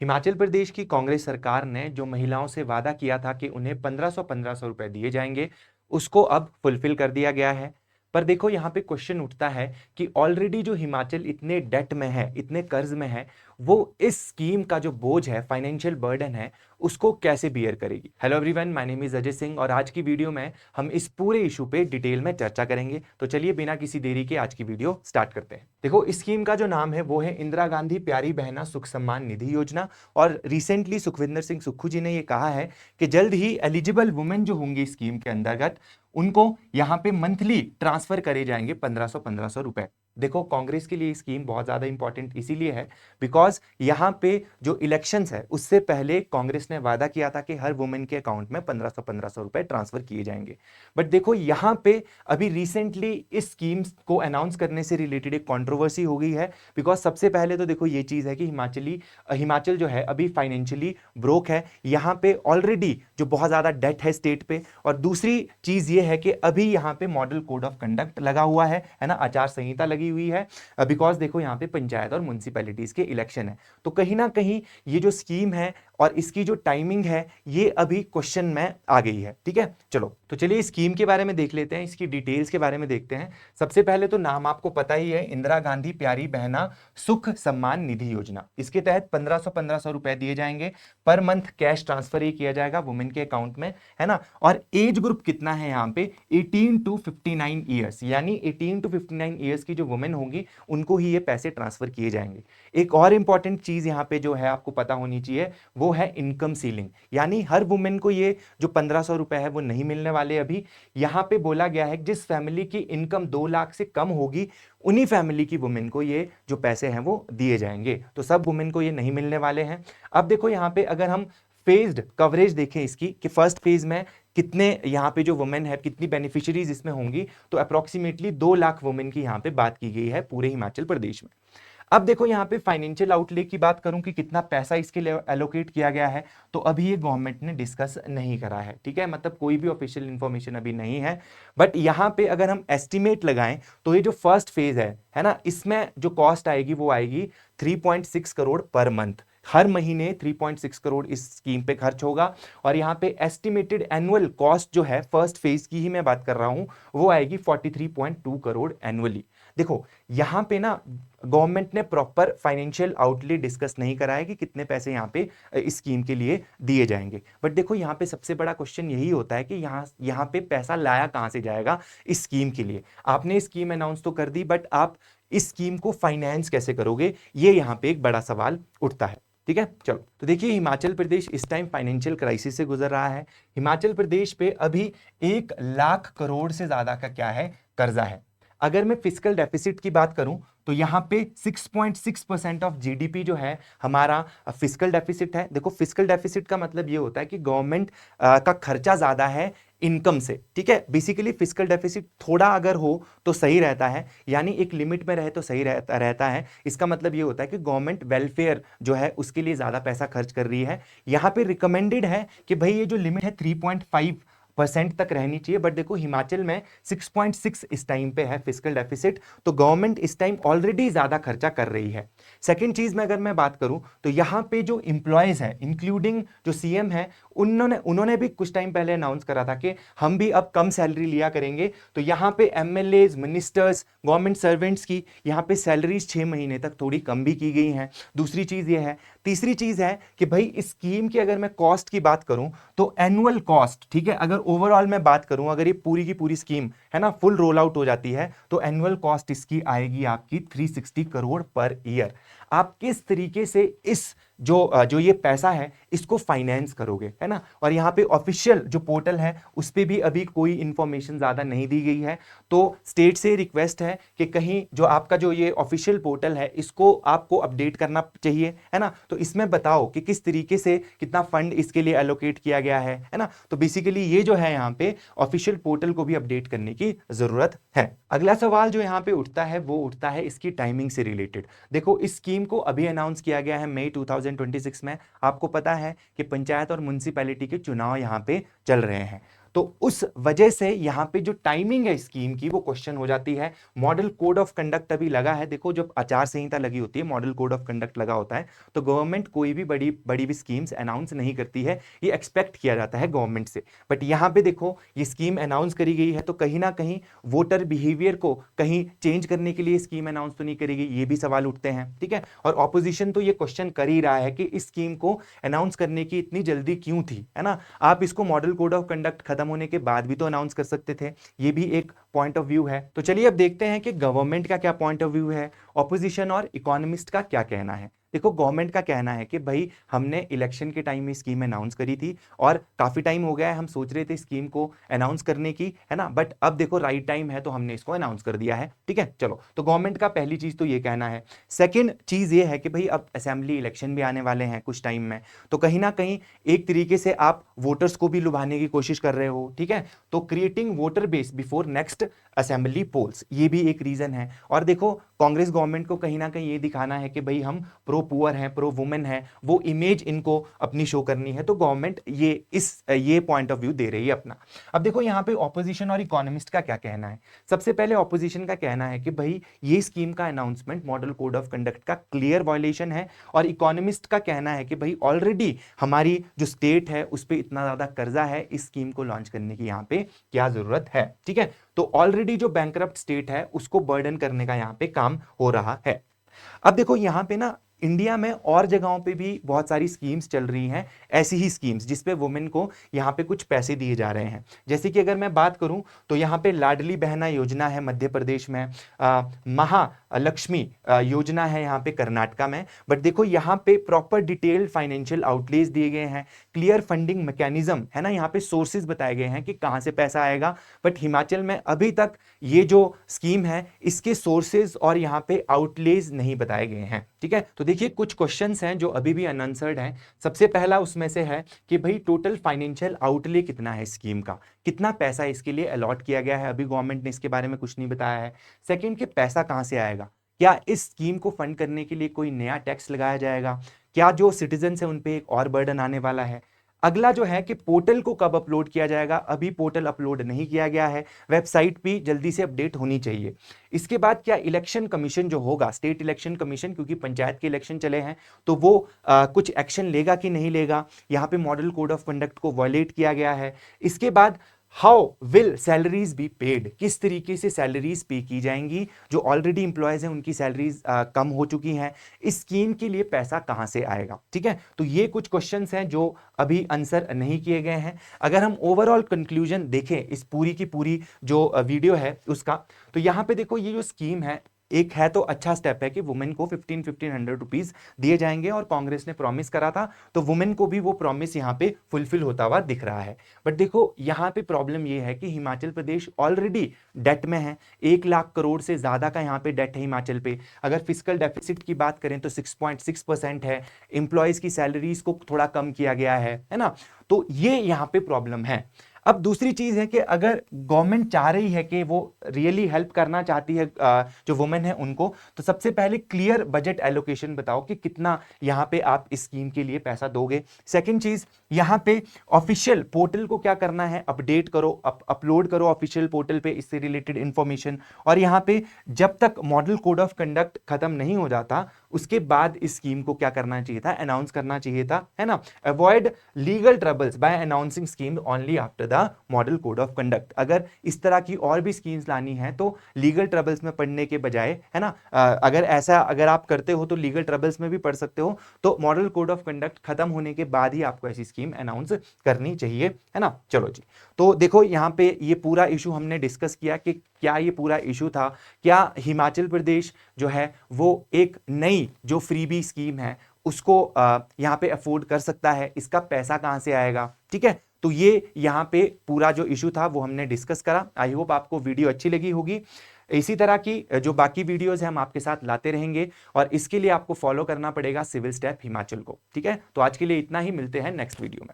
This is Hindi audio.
हिमाचल प्रदेश की कांग्रेस सरकार ने जो महिलाओं से वादा किया था कि उन्हें 1500 रुपए दिए जाएंगे, उसको अब फुलफिल कर दिया गया है। पर देखो यहाँ पे क्वेश्चन उठता है कि ऑलरेडी जो हिमाचल इतने डेट में है, इतने कर्ज में है, वो इस स्कीम का जो बोझ है, फाइनेंशियल बर्डन है, उसको कैसे बियर करेगी। Hello everyone, my name is Ajay Singh और आज की वीडियो में हम इस पूरे इशू पे डिटेल में चर्चा करेंगे। तो चलिए बिना किसी देरी के आज की वीडियो स्टार्ट करते हैं। देखो, इस स्कीम का जो नाम है वो है इंदिरा गांधी प्यारी बहना सुख सम्मान निधि योजना। और रिसेंटली सुखविंदर सिंह सुक्खू जी ने ये कहा है कि जल्द ही एलिजिबल वुमेन जो होंगी स्कीम के अंतर्गत, उनको यहां पे मंथली ट्रांसफर करे जाएंगे 1500 रुपए। देखो, कांग्रेस के लिए स्कीम बहुत ज्यादा इंपॉर्टेंट इसीलिए है बिकॉज यहां पे जो इलेक्शंस है उससे पहले कांग्रेस ने वादा किया था कि हर वुमेन के अकाउंट में 1500 रुपए ट्रांसफर किए जाएंगे। बट देखो यहां पे अभी रिसेंटली इस स्कीम को अनाउंस करने से रिलेटेड एक कंट्रोवर्सी हो गई है। बिकॉज सबसे पहले तो देखो ये चीज है कि हिमाचल जो है अभी फाइनेंशियली ब्रोक है, यहाँ पे ऑलरेडी जो बहुत ज्यादा डेट है स्टेट पे। और दूसरी चीज ये है कि अभी यहाँ पे मॉडल कोड ऑफ कंडक्ट लगा हुआ है ना, आचार संहिता लगी हुई है। बिकॉज देखो यहाँ पे पंचायत और म्युनिसिपैलिटीज के इलेक्शन है, तो कहीं ना कहीं ये जो स्कीम है और इसकी जो टाइमिंग है ये अभी क्वेश्चन में आ गई है। ठीक है, चलो तो चलिए स्कीम के बारे में देख लेते हैं, इसकी डिटेल्स के बारे में देखते हैं। सबसे पहले तो नाम आपको पता ही है, इंदिरा गांधी प्यारी बहना सुख सम्मान निधि योजना। इसके तहत 1500 रुपए दिए जाएंगे पर मंथ, कैश ट्रांसफर ही किया जाएगा वुमेन के अकाउंट में, है ना। और एज ग्रुप कितना है यहाँ पे, 18 टू 59 ईयर्स, यानी 18 टू 59 ईयर्स की जो वुमेन होंगी उनको ही ये पैसे ट्रांसफर किए जाएंगे। एक और इंपॉर्टेंट चीज यहाँ पे जो है आपको पता होनी चाहिए, वो है इनकम सीलिंग। यानी हर वुमेन को ये जो 1500 रुपए है वो नहीं मिलने वाले। अभी यहाँ पे बोला गया है कि जिस फैमिली की इनकम 2 लाख से कम होगी उन्हीं फैमिली की वुमेन को ये जो पैसे हैं वो दिए जाएंगे, तो सब वुमेन को ये नहीं मिलने वाले हैं। अब देखो यहाँ पे अगर हम फेज्ड कवरेज देखें इसकी, कि फर्स्ट फेज में कितने यहाँ पे जो वुमेन है, कितनी बेनिफिशियरीज इसमें होंगी, तो अप्रोक्सीमेटली 2 लाख वुमेन की यहाँ पे बात की गई है पूरे हिमाचल प्रदेश में। अब देखो यहाँ पे फाइनेंशियल आउटले की बात करूं कि कितना पैसा इसके लिए एलोकेट किया गया है, तो अभी ये गवर्नमेंट ने डिस्कस नहीं करा है। ठीक है, मतलब कोई भी ऑफिशियल इंफॉर्मेशन अभी नहीं है। बट यहाँ पे अगर हम एस्टिमेट लगाएं तो ये जो फर्स्ट फेज है ना, इसमें जो कॉस्ट आएगी वो आएगी 3.6 करोड़ पर मंथ। हर महीने 3.6 करोड़ इस स्कीम पे खर्च होगा। और यहाँ पे एस्टिमेटेड एनुअल कॉस्ट जो है फर्स्ट फेज की ही मैं बात कर रहा हूं, वो आएगी 43.2 करोड़ एनुअली। देखो यहाँ पे ना गवर्नमेंट ने प्रॉपर फाइनेंशियल आउटले डिस्कस नहीं करा है कि कितने पैसे यहाँ पे इस स्कीम के लिए दिए जाएंगे। बट देखो यहाँ पे सबसे बड़ा क्वेश्चन यही होता है कि यहाँ पे पैसा लाया कहाँ से जाएगा इस स्कीम के लिए। आपने स्कीम अनाउंस तो कर दी, बट आप इस स्कीम को फाइनेंस कैसे करोगे, ये यहाँ पे एक बड़ा सवाल उठता है। ठीक है, चलो तो देखिए हिमाचल प्रदेश इस टाइम फाइनेंशियल क्राइसिस से गुजर रहा है। हिमाचल प्रदेश पे अभी 1 लाख करोड़ से ज्यादा का क्या है, कर्जा है। अगर मैं फिस्कल डेफिसिट की बात करूं तो यहां पे 6.6% ऑफ जीडीपी जो है हमारा फिस्कल डेफिसिट है। देखो फिस्कल डेफिसिट का मतलब ये होता है कि गवर्नमेंट का खर्चा ज्यादा है इनकम से। ठीक है, बेसिकली फिस्कल डेफिसिट थोड़ा अगर हो तो सही रहता है, यानी एक लिमिट में रहे तो सही रहता है। इसका मतलब ये होता है कि गवर्नमेंट वेलफेयर जो है उसके लिए ज्यादा पैसा खर्च कर रही है। यहां पे रिकमेंडेड है कि भाई ये जो लिमिट है 3.5% तक रहनी चाहिए। बट देखो हिमाचल में 6.6 इस टाइम पे है फिस्कल डेफिसिट, तो गवर्नमेंट इस टाइम ऑलरेडी ज्यादा खर्चा कर रही है। सेकंड चीज में अगर मैं बात करूं तो यहां पे जो इंप्लॉयज है इंक्लूडिंग जो सीएम है, उन्होंने भी कुछ टाइम पहले अनाउंस करा था कि हम भी अब कम सैलरी लिया करेंगे। तो यहां पे एमएलए, मिनिस्टर्स, गवर्नमेंट सर्वेंट्स की यहां पे सैलरीज 6 महीने तक थोड़ी कम भी की गई हैं। दूसरी चीज ये है। तीसरी चीज है कि भाई इस स्कीम की अगर मैं कॉस्ट की बात करूं तो एनुअल कॉस्ट, ठीक है, अगर ओवरऑल मैं बात करूं, अगर ये पूरी की पूरी स्कीम है ना फुल रोल आउट हो जाती है, तो एनुअल कॉस्ट इसकी आएगी आपकी 360 करोड़ पर ईयर। आप किस तरीके से इस जो ये पैसा है इसको फाइनेंस करोगे, है ना। और यहाँ पे ऑफिशियल जो पोर्टल है उस पे भी अभी कोई इंफॉर्मेशन ज्यादा नहीं दी गई है। तो स्टेट से रिक्वेस्ट है कि कहीं जो आपका जो ये ऑफिशियल पोर्टल है इसको आपको अपडेट करना चाहिए, है ना। तो इसमें बताओ कि किस तरीके से कितना फंड इसके लिए एलोकेट किया गया है ना। तो बेसिकली ये जो है यहाँ पे ऑफिशियल पोर्टल को भी अपडेट करने की जरूरत है। अगला सवाल जो यहाँ पे उठता है वो उठता है इसकी टाइमिंग से रिलेटेड। देखो इस स्कीम को अभी अनाउंस किया गया है मई 2026 में। आपको पता है कि पंचायत और म्युनिसिपैलिटी के चुनाव यहाँ पे चल रहे हैं। तो उस वजह से यहाँ पे जो टाइमिंग है स्कीम की वो क्वेश्चन हो जाती है। मॉडल कोड ऑफ कंडक्ट अभी लगा है, देखो जब आचार संहिता लगी होती है, मॉडल कोड ऑफ कंडक्ट लगा होता है, तो गवर्नमेंट कोई भी बड़ी बड़ी भी स्कीम्स अनाउंस नहीं करती है, ये एक्सपेक्ट किया जाता है गवर्नमेंट से। बट यहाँ पे देखो ये स्कीम अनाउंस करी गई है, तो कहीं ना कहीं वोटर बिहेवियर को कहीं चेंज करने के लिए स्कीम अनाउंस तो नहीं करेगी, ये भी सवाल उठते हैं, ठीक है। और ऑपोजिशन तो ये क्वेश्चन कर ही रहा है कि इस स्कीम को अनाउंस करने की इतनी जल्दी क्यों थी, है ना। आप इसको मॉडल कोड ऑफ कंडक्ट खत्म होने के बाद भी तो अनाउंस कर सकते थे, ये भी एक पॉइंट ऑफ व्यू है। तो चलिए अब देखते हैं कि गवर्नमेंट का क्या पॉइंट ऑफ व्यू है, ऑपोजिशन और इकोनॉमिस्ट का क्या कहना है। देखो गवर्नमेंट का कहना है कि भाई हमने इलेक्शन के टाइम में स्कीम अनाउंस करी थी और काफी टाइम हो गया है, हम सोच रहे थे स्कीम को अनाउंस करने की, है ना, बट अब देखो राइट टाइम है तो हमने इसको अनाउंस कर दिया है, ठीक है। चलो, तो गवर्नमेंट का पहली चीज तो ये कहना है। सेकंड चीज ये है कि भाई अब असेंबली इलेक्शन भी आने वाले हैं कुछ टाइम में, तो कहीं ना कहीं एक तरीके से आप वोटर्स को भी लुभाने की कोशिश कर रहे हो, ठीक है। तो creating voter base before next assembly polls, ये भी एक रीजन है। और देखो कांग्रेस गवर्नमेंट को कहीं ना कहीं ये दिखाना है कि भाई हम प्रो पुअर हैं, प्रो वुमेन हैं, वो इमेज इनको अपनी शो करनी है, तो गवर्नमेंट ये पॉइंट ऑफ व्यू दे रही है अपना। अब देखो यहाँ पे ऑपोजिशन और इकोनॉमिस्ट का क्या कहना है। सबसे पहले ऑपोजिशन का कहना है कि भाई ये स्कीम का announcement model code of conduct का क्लियर वायलेशन है, और इकोनॉमिस्ट का कहना है कि भाई ऑलरेडी हमारी जो स्टेट है उस पर इतना ज्यादा कर्जा है, इस स्कीम को लॉन्च करने की यहाँ पे क्या जरूरत है, ठीक है। तो ऑलरेडी जो बैंकरप्ट स्टेट है उसको बर्डन करने का यहाँ पे काम हो रहा है। अब देखो यहाँ पे ना इंडिया में और जगहों पे भी बहुत सारी स्कीम्स चल रही हैं, ऐसी ही स्कीम्स जिसपे वुमेन को यहाँ पे कुछ पैसे दिए जा रहे हैं। जैसे कि अगर मैं बात करूं तो यहाँ पे लाडली बहना योजना है मध्य प्रदेश में, महालक्ष्मी योजना है यहाँ पे कर्नाटका में। बट देखो यहाँ पे प्रॉपर डिटेल्ड फाइनेंशियल आउटलेज दिए गए हैं, क्लियर फंडिंग मैकेनिज्म है ना, यहाँ पे सोर्सेज बताए गए हैं कि कहाँ से पैसा आएगा। बट हिमाचल में अभी तक ये जो स्कीम है इसके सोर्सेज और यहाँ पे आउटलेज नहीं बताए गए हैं, ठीक है। तो देखिए कुछ क्वेश्चंस हैं जो अभी भी अनआंसर्ड हैं। सबसे पहला उसमें से है कि भाई टोटल फाइनेंशियल आउटले कितना है स्कीम का, कितना पैसा इसके लिए अलॉट किया गया है, अभी गवर्नमेंट ने इसके बारे में कुछ नहीं बताया है। सेकंड कि पैसा कहां से आएगा, क्या इस स्कीम को फंड करने के लिए कोई नया टैक्स लगाया जाएगा, क्या जो सिटीजन है उन पे एक और बर्डन आने वाला है। अगला जो है कि पोर्टल को कब अपलोड किया जाएगा, अभी पोर्टल अपलोड नहीं किया गया है, वेबसाइट भी जल्दी से अपडेट होनी चाहिए। इसके बाद क्या इलेक्शन कमीशन जो होगा, स्टेट इलेक्शन कमीशन, क्योंकि पंचायत के इलेक्शन चले हैं, तो वो कुछ एक्शन लेगा कि नहीं लेगा, यहाँ पे मॉडल कोड ऑफ कंडक्ट को वायलेट किया गया है। इसके बाद how will salaries be paid, किस तरीके से सैलरीज पे की जाएंगी, जो ऑलरेडी इंप्लॉयज हैं उनकी सैलरीज कम हो चुकी हैं, इस स्कीम के लिए पैसा कहां से आएगा, ठीक है। तो ये कुछ क्वेश्चंस हैं जो अभी आंसर नहीं किए गए हैं। अगर हम ओवरऑल कंक्लूजन देखें इस पूरी की पूरी जो वीडियो है उसका, तो यहां पे देखो ये जो स्कीम है एक है तो अच्छा स्टेप है कि वुमेन को 1500 रुपीज दिए जाएंगे, और कांग्रेस ने प्रॉमिस करा था, तो वुमेन को भी वो प्रॉमिस यहाँ पे फुलफिल होता हुआ दिख रहा है। बट देखो यहाँ पे प्रॉब्लम ये है कि हिमाचल प्रदेश ऑलरेडी डेट में है, 1 लाख करोड़ से ज्यादा का यहाँ पे डेट है हिमाचल पे। अगर फिजिकल डेफिसिट की बात करें तो 6.6% है, एम्प्लॉयज की सैलरीज को थोड़ा कम किया गया है ना। तो ये यहाँ पे प्रॉब्लम है। अब दूसरी चीज है कि अगर गवर्नमेंट चाह रही है कि वो रियली हेल्प करना चाहती है जो वुमेन है उनको, तो सबसे पहले क्लियर बजट एलोकेशन बताओ कि कितना यहाँ पे आप इस स्कीम के लिए पैसा दोगे। सेकंड चीज, यहाँ पे ऑफिशियल पोर्टल को क्या करना है, अपडेट करो, अपलोड करो ऑफिशियल पोर्टल पे इससे रिलेटेड इंफॉर्मेशन। और यहाँ पे जब तक मॉडल कोड ऑफ कंडक्ट खत्म नहीं हो जाता उसके बाद इस स्कीम को क्या करना चाहिए था, अनाउंस करना चाहिए था, है ना। Avoid legal troubles by announcing scheme only after the model code of conduct. अगर इस तरह की और भी स्कीम्स लानी है तो लीगल ट्रबल्स में पढ़ने के बजाय, है ना, अगर आप करते हो तो लीगल ट्रबल्स में भी पढ़ सकते हो, तो मॉडल कोड ऑफ कंडक्ट खत्म होने के बाद ही आपको ऐसी स्कीम अनाउंस करनी चाहिए, है ना। चलो जी, तो देखो यहाँ पे ये पूरा इशू हमने डिस्कस किया कि क्या ये पूरा इशू था, क्या हिमाचल प्रदेश जो है वो एक नई जो फ्रीबी स्कीम है उसको यहाँ पे अफोर्ड कर सकता है, इसका पैसा कहां से आएगा, ठीक है। तो ये यहाँ पे पूरा जो इशू था वो हमने डिस्कस करा। आई होप आपको वीडियो अच्छी लगी होगी। इसी तरह की जो बाकी वीडियोस हैं हम आपके साथ लाते रहेंगे, और इसके लिए आपको फॉलो करना पड़ेगा सिविल स्टेप हिमाचल को, ठीक है। तो आज के लिए इतना ही, मिलते हैं नेक्स्ट वीडियो में।